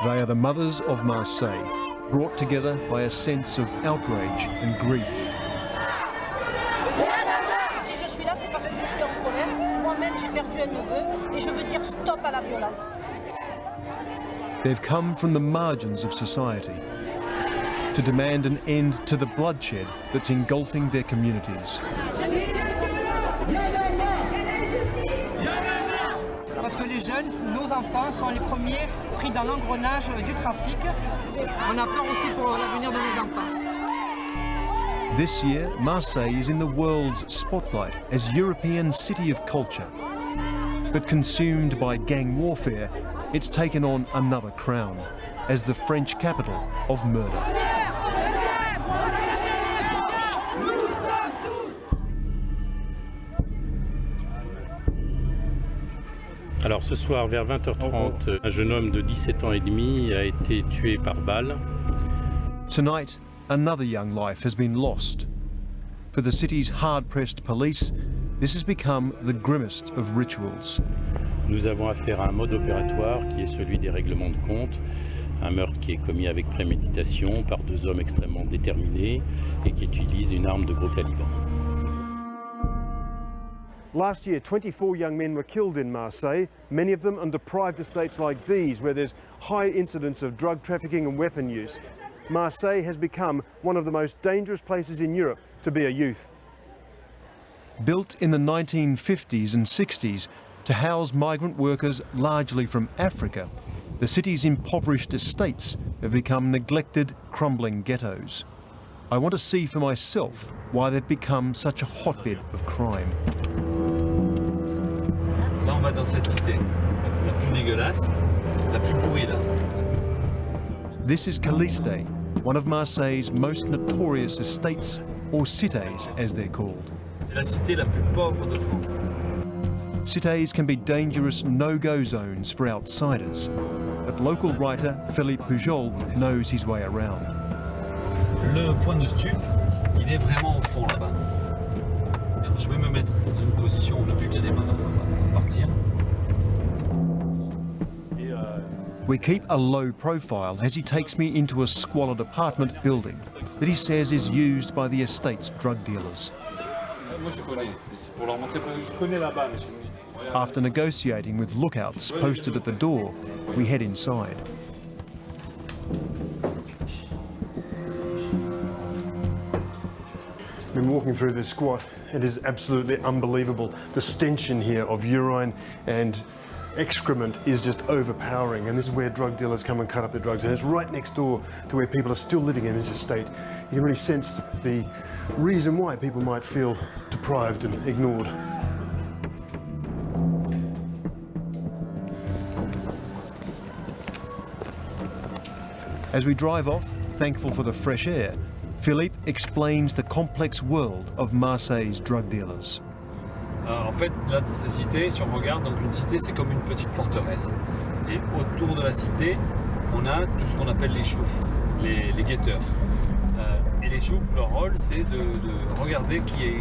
They are the mothers of Marseille, brought together by a sense of outrage and grief. Si je suis là, c'est parce que je suis en colère. Moi-même, j'ai perdu un neveu et je veux dire stop à la violence. They've come from the margins of society to demand an end to the bloodshed that's engulfing their communities. Parce que les jeunes, nos enfants, sont les premiers pris dans l'engrenage du trafic. On a peur aussi pour l'avenir de nos enfants. This year, Marseille is in the world's spotlight as European city of culture. But consumed by gang warfare, it's taken on another crown as the French capital of murder. Alors ce soir vers 20h30, un jeune homme de 17 ans et demi a été tué par balle. Tonight, another young life has been lost. For the city's hard-pressed police, this has become the grimmest of rituals. Nous avons affaire à un mode opératoire qui est celui des règlements de compte, un meurtre qui est commis avec préméditation par deux hommes extrêmement déterminés et qui utilisent une arme de gros calibre. Last year, 24 young men were killed in Marseille, many of them on deprived estates like these, where there's high incidence of drug trafficking and weapon use. Marseille has become one of the most dangerous places in Europe to be a youth. Built in the 1950s and 60s to house migrant workers largely from Africa, the city's impoverished estates have become neglected, crumbling ghettos. I want to see for myself why they've become such a hotbed of crime. Là, on va dans cette cité, la plus dégueulasse, la plus pourrie là. This is Escalating, one of Marseille's most notorious estates, or cités as they're called. C'est la cité la plus pauvre de France. Cités can be dangerous no-go zones for outsiders, but local writer Philippe Pujol knows his way around. Le point de stup, il est vraiment au fond là-bas. Je vais me mettre dans une position où le but est de partir. We keep a low profile as he takes me into a squalid apartment building that he says is used by the estate's drug dealers. After negotiating with lookouts posted at the door, we head inside. Been walking through this squat. It is absolutely unbelievable. The stench in here of urine and excrement is just overpowering, and this is where drug dealers come and cut up their drugs, and it's right next door to where people are still living in this estate. You can really sense the reason why people might feel deprived and ignored. As we drive off, thankful for the fresh air, Philippe explains the complex world of Marseille's drug dealers. En fait, là, ces cités, si on regarde, donc une cité, c'est comme une petite forteresse. Et autour de la cité, on a tout ce qu'on appelle les choufs, les guetteurs. Et les choufs, leur rôle, c'est de regarder qui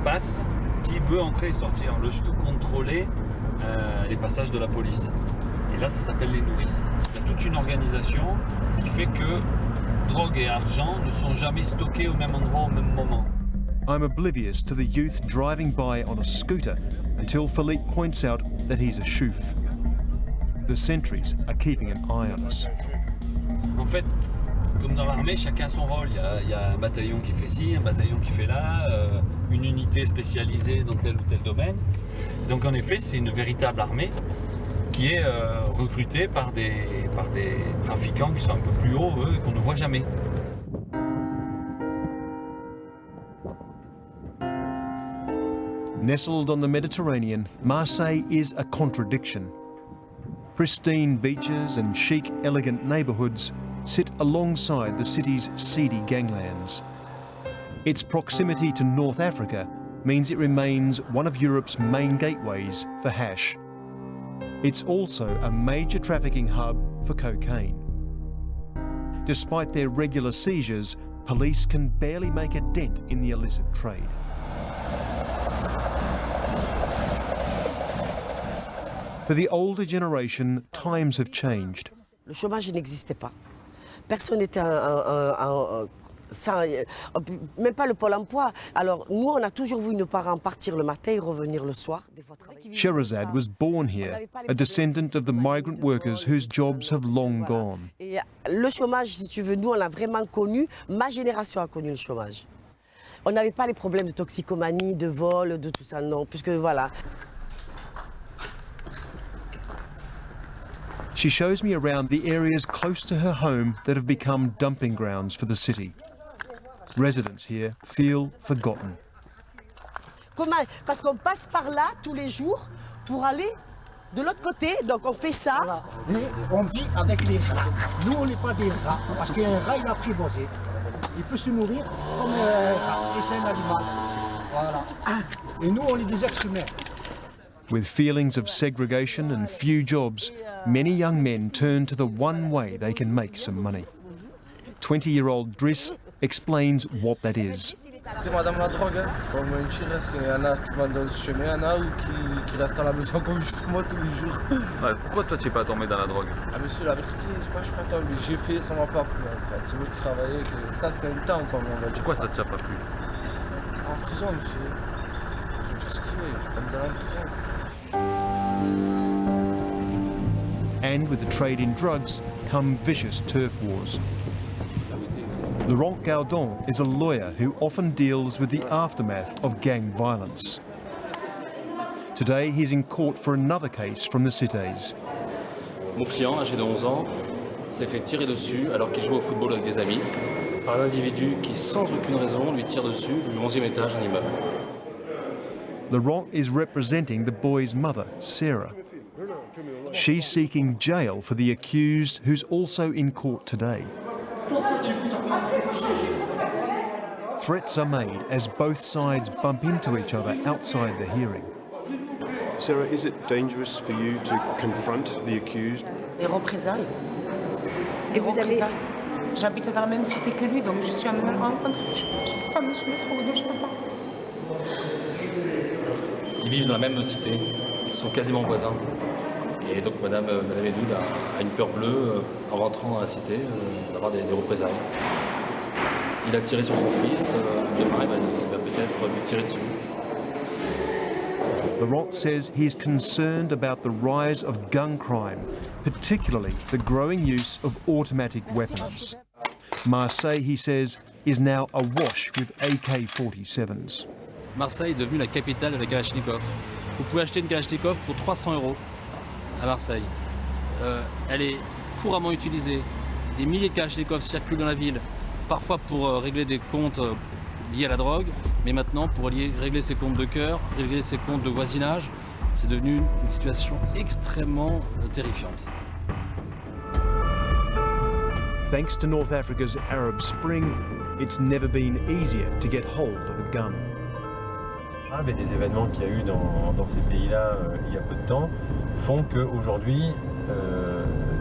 passe, qui veut entrer et sortir. De contrôler les passages de la police. Et là, ça s'appelle les nourrices. Il y a toute une organisation qui fait que drogue et argent ne sont jamais stockés au même endroit au même moment. I'm oblivious to the youth driving by on a scooter until Philippe points out that he's a chouf. The sentries are keeping an eye on us. En fait, comme dans l'armée, chacun a son rôle. Il y a un bataillon qui fait ci, un bataillon qui fait là, une unité spécialisée dans tel ou tel domaine. Donc en effet, c'est une véritable armée qui est recrutée par des trafiquants qui sont un peu plus hauts, eux, et qu'on ne voit jamais. Nestled on the Mediterranean, Marseille is a contradiction. Pristine beaches and chic, elegant neighbourhoods sit alongside the city's seedy ganglands. Its proximity to North Africa means it remains one of Europe's main gateways for hash. It's also a major trafficking hub for cocaine. Despite their regular seizures, police can barely make a dent in the illicit trade. For For the older generation, times have changed. Le chômage n'existait pas. Personne n'était même pas le pôle emploi. Alors nous, on a toujours vu nos parents partir le matin et revenir le soir. Des fois, Sherazad was born here, a descendant of the migrant workers whose jobs have long gone. Et le chômage, si tu veux, nous, on l'a vraiment connu. Ma génération a connu le chômage. On n'avait pas les problèmes de toxicomanie, de vol, de tout ça, non, puisque voilà. She shows me around the areas close to her home that have become dumping grounds for the city. Residents here feel forgotten. Comment? Parce qu'on passe par là tous les jours pour aller de l'autre côté, donc on fait ça. Voilà. Et on vit avec les rats. Nous, on n'est pas des rats, parce qu'un rat, il a apprivoisé. Il peut se nourrir comme un rat, et c'est un animal. Voilà. Et nous, on est des êtres humains. With feelings of segregation and few jobs, many young men turn to the one way they can make some money. 20-year-old Driss explains what that is. C'est madame la drogue, hein. Comme une chiresse, il y en a qui vont dans ce chemin, il y en a ou qui restent à la maison comme je fais moi tous les jours. Ouais, pourquoi toi tu n'es pas tombé dans la drogue? Ah monsieur, la vérité, c'est pas que je suis pas tombé, j'ai fait, ça m'a pas plu en fait. C'est mieux de travailler, que ça c'est un temps comme on va dire. Pourquoi ça ne t'a pas plu? En prison monsieur, je veux dire ce qu'il est, je peux me donner en prison. And with the trade in drugs come vicious turf wars. Laurent Gaudon is a lawyer who often deals with the aftermath of gang violence. Today he's in court for another case from the cités. Mon client, âgé de 11 ans, s'est fait tirer dessus alors qu'il jouait au football avec des amis par un individu qui, sans aucune raison, lui tire dessus du 11e étage d'un immeuble. Laurent is representing the boy's mother, Sarah. She's seeking jail for the accused, who's also in court today. Threats are made as both sides bump into each other outside the hearing. Sarah, is it dangerous for you to confront the accused? Les représailles. Les représailles. J'habite dans la même cité que lui, donc je suis amenée à le rencontrer. Je ne peux pas me soumettre au dos, je ne peux pas. Ils vivent dans la même cité, ils sont quasiment voisins. Et donc Madame Edoud a une peur bleue en rentrant dans la cité d'avoir des représailles. Il a tiré sur son fils, demain il va peut-être lui tirer dessus. Laurent says he's concerned about the rise of gun crime, particularly the growing use of automatic weapons. Marseille, he says, is now awash with AK-47s. Marseille est devenue la capitale de la Kalachnikov. Vous pouvez acheter une Kalachnikov pour 300 € à Marseille. Elle est couramment utilisée. Des milliers de Kalachnikov circulent dans la ville, parfois pour régler des comptes liés à la drogue, mais maintenant pour régler ses comptes de cœur, régler ses comptes de voisinage. C'est devenu une situation extrêmement terrifiante. Thanks to North Africa's Arab Spring, it's never been easier to get hold of a gun. Mais des événements qu'il y a eu dans ces pays-là il y a peu de temps font qu'aujourd'hui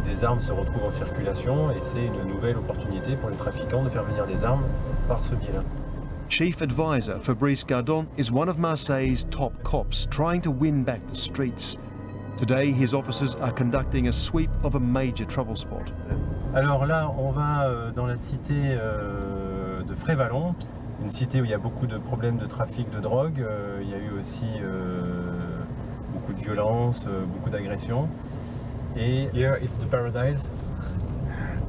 des armes se retrouvent en circulation et c'est une nouvelle opportunité pour les trafiquants de faire venir des armes par ce biais-là. Chief advisor Fabrice Gardon is one of Marseille's top cops trying to win back the streets. Today his officers are conducting a sweep of a major trouble spot. Alors là on va dans la cité de Frévalon, une cité où il y a beaucoup de problèmes de trafic de drogue, il y a eu aussi beaucoup de violence, beaucoup d'agressions. Et here it's the paradise.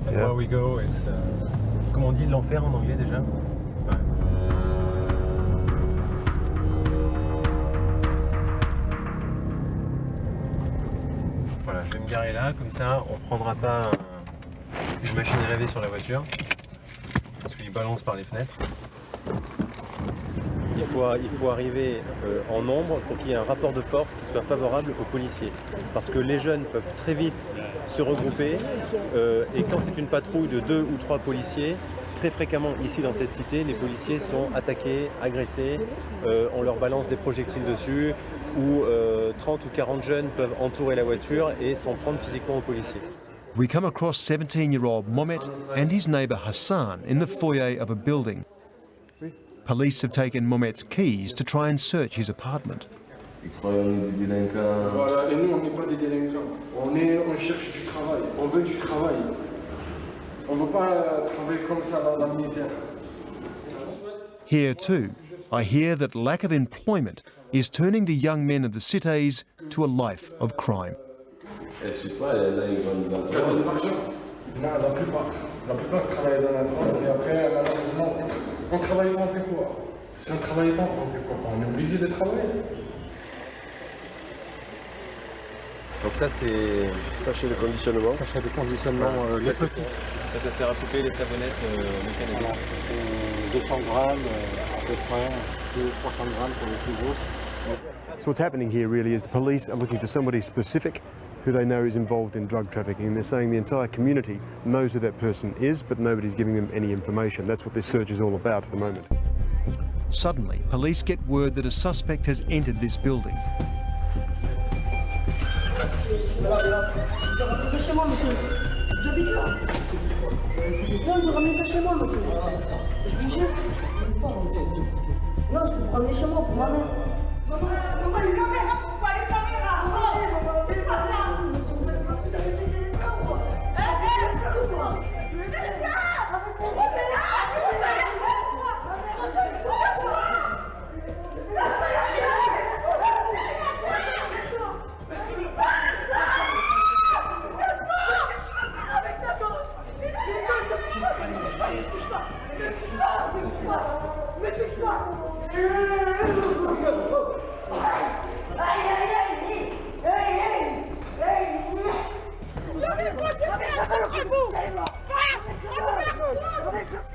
And where we go, it's comment on dit l'enfer en anglais déjà? Ouais. Voilà, je vais me garer là, comme ça on ne prendra pas une machine à laver sur la voiture, parce qu'il balance par les fenêtres. Il faut arriver en nombre pour qu'il y ait un rapport de force qui soit favorable aux policiers. Parce que les jeunes peuvent très vite se regrouper et quand c'est une patrouille de 2 ou 3 policiers, très fréquemment ici dans cette cité, les policiers sont attaqués, agressés, on leur balance des projectiles dessus ou 30 ou 40 jeunes peuvent entourer la voiture et s'en prendre physiquement aux policiers. We come across 17-year-old Mohamed and his neighbour Hassan in the foyer of a building. Police have taken Mohamed's keys to try and search his apartment. Ils croient qu'on est des délinquants. Voilà, et nous on n'est pas des délinquants. On cherche du travail, on veut du travail. On ne veut pas travailler comme ça dans la misère. Here too, I hear that lack of employment is turning the young men of the cités to a life of crime. Je sais pas, là ils vendent de la drogue. Non, la plupart. La plupart travaillent dans la drogue et après, malheureusement, on travaille pas, on fait quoi? Si on ne travaille pas, on fait quoi? On est obligé de travailler. Donc ça c'est sachet de conditionnement. Sachet de conditionnement, les petits. Ça sert à couper les savonnettes mécaniques. 200 grammes à peu près, 300 grammes pour les plus grosses. So what's happening here really is the police are looking for somebody specific who they know is involved in drug trafficking, and they're saying the entire community knows who that person is, but nobody's giving them any information. That's what this search is all about at the moment. Suddenly, police get word that a suspect has entered this building. C'est chez moi, monsieur. J'habite là. Non, je dois ramener ça chez moi, monsieur. Je vous jure. Non, je te peux ramener chez moi pour ma mère. Maman, les caméras, pourquoi les caméras? Maman, c'est pas ça. Vous avez pété les plans ou quoi? Mais c'est ça. Mais là, vous allez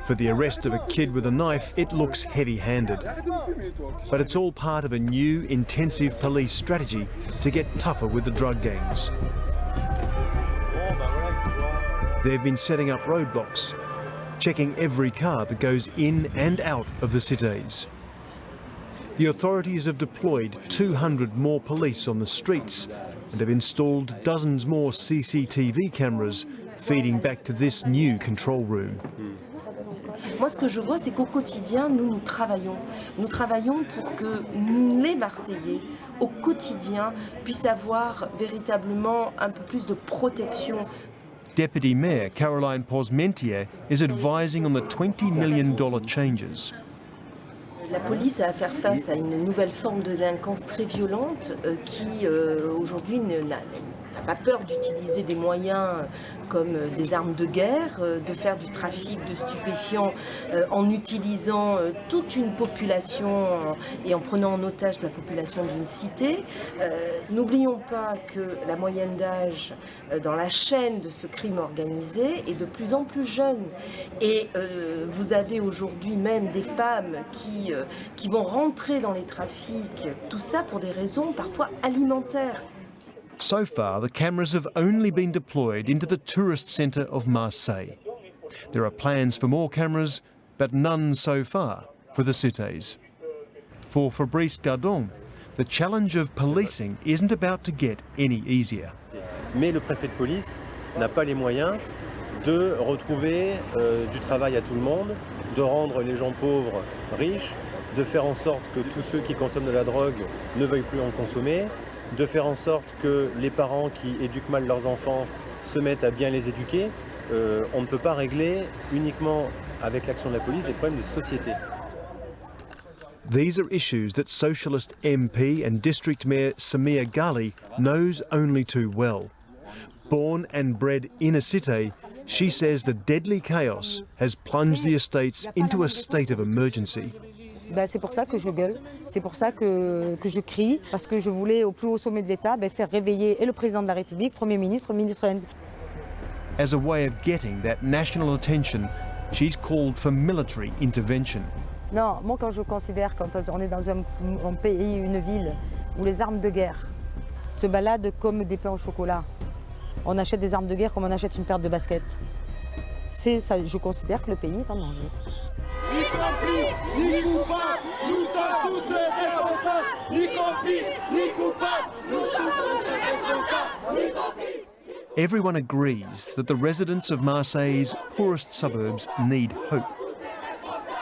For the arrest of a kid with a knife, it looks heavy-handed. But it's all part of a new, intensive police strategy to get tougher with the drug gangs. They've been setting up roadblocks, checking every car that goes in and out of the cités. The authorities have deployed 200 more police on the streets and have installed dozens more CCTV cameras feeding back to this new control room. Moi, ce que je vois, c'est qu'au quotidien, nous travaillons. Nous travaillons pour que les Marseillais, au quotidien, puissent avoir véritablement un peu plus de protection. Deputy Mayor Caroline Posmentier is advising on the $20 million changes. La police a à faire face à une nouvelle forme de délinquance très violente qui, aujourd'hui, n'a pas peur d'utiliser des moyens comme des armes de guerre, de faire du trafic de stupéfiants en utilisant toute une population et en prenant en otage la population d'une cité. N'oublions pas que la moyenne d'âge dans la chaîne de ce crime organisé est de plus en plus jeune. Et vous avez aujourd'hui même des femmes qui vont rentrer dans les trafics, tout ça pour des raisons parfois alimentaires. So far, the cameras have only been deployed into the tourist centre of Marseille. There are plans for more cameras, but none so far for the cités. For Fabrice Gardon, the challenge of policing isn't about to get any easier. Mais le préfet de police n'a pas les moyens de retrouver du travail à tout le monde, de rendre les gens pauvres riches, de faire en sorte que tous ceux qui consomment de la drogue ne veuillent plus en consommer, de faire en sorte que les parents qui éduquent mal leurs enfants se mettent à bien les éduquer. On ne peut pas régler uniquement avec l'action de la police des problèmes de société. These are issues that Socialist MP and District Mayor Samir Ghali knows only too well. Born and bred in a cité, she says the deadly chaos has plunged the estates into a state of emergency. C'est pour ça que je gueule, c'est pour ça que je crie, parce que je voulais au plus haut sommet de l'État faire réveiller et le président de la République, Premier ministre, ministre. As a way of getting that national attention, she's called for military intervention. Non, moi quand je considère, quand on est dans un pays, une ville, où les armes de guerre se baladent comme des pains au chocolat, on achète des armes de guerre comme on achète une paire de baskets. C'est ça, je considère que le pays est en danger. Ni complices, ni coupables, nous sommes tous responsables. Ni complices, ni coupables, nous sommes tous responsables. Ni complices. Everyone agrees that the residents of Marseille's poorest suburbs need hope.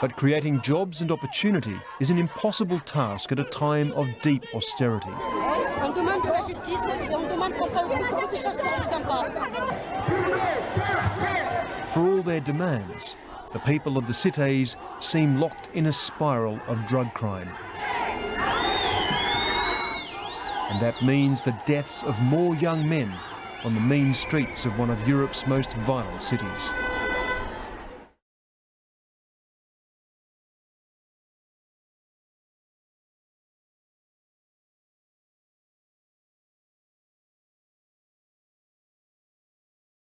But creating jobs and opportunity is an impossible task at a time of deep austerity. On demande de la justice et on demande qu'on fasse beaucoup de choses pour les enfants. For all their demands, the people of the cités seem locked in a spiral of drug crime. And that means the deaths of more young men on the mean streets of one of Europe's most violent cities.